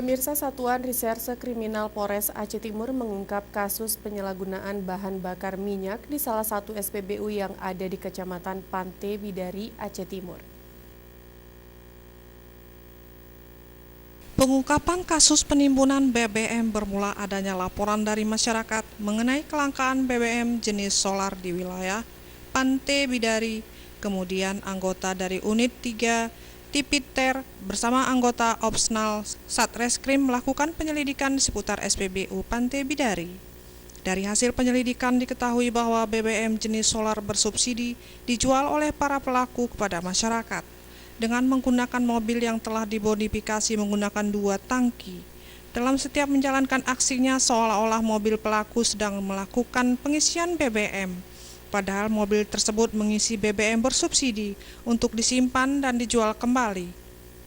Pemirsa, Satuan Reserse Kriminal Polres Aceh Timur mengungkap kasus penyalahgunaan bahan bakar minyak di salah satu SPBU yang ada di Kecamatan Pantai Bidari, Aceh Timur. Pengungkapan kasus penimbunan BBM bermula adanya laporan dari masyarakat mengenai kelangkaan BBM jenis solar di wilayah Pantai Bidari. Kemudian anggota dari Unit 3 Tipiter bersama anggota Opsnal Satreskrim melakukan penyelidikan seputar SPBU Pantai Bidari. Dari hasil penyelidikan diketahui bahwa BBM jenis solar bersubsidi dijual oleh para pelaku kepada masyarakat dengan menggunakan mobil yang telah dimodifikasi menggunakan 2 tangki. Dalam setiap menjalankan aksinya seolah-olah mobil pelaku sedang melakukan pengisian BBM. Padahal mobil tersebut mengisi BBM bersubsidi untuk disimpan dan dijual kembali.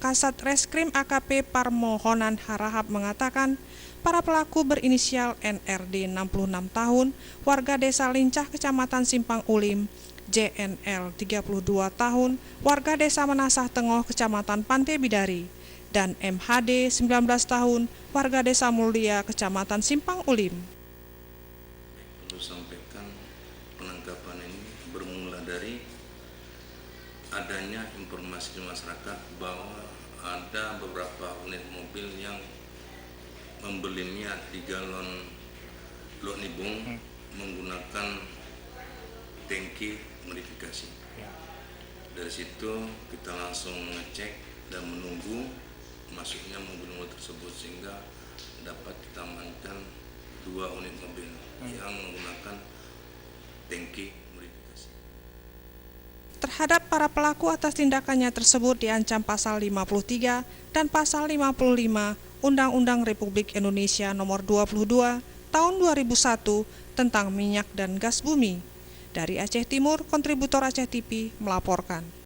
Kasat Reskrim AKP Parmohonan Harahap mengatakan, para pelaku berinisial NRD 66 tahun, warga desa Lincah, Kecamatan Simpang Ulim, JNL 32 tahun, warga desa Menasah Tengoh, Kecamatan Pantai Bidari, dan MHD 19 tahun, warga desa Mulia, Kecamatan Simpang Ulim. Perlu sampaikan penangkapan ini bermula dari adanya informasi di masyarakat bahwa ada beberapa unit mobil yang membelinya 3 galon Lonibung menggunakan tangki modifikasi. Dari situ kita langsung ngecek dan menunggu masuknya mobil-mobil tersebut sehingga dapat kita amankan 2 unit mobil yang menggunakan tangki modifikasi. Terhadap para pelaku atas tindakannya tersebut diancam pasal 53 dan pasal 55 Undang-Undang Republik Indonesia Nomor 22 Tahun 2001 tentang minyak dan gas bumi. Dari Aceh Timur, kontributor Aceh TV melaporkan.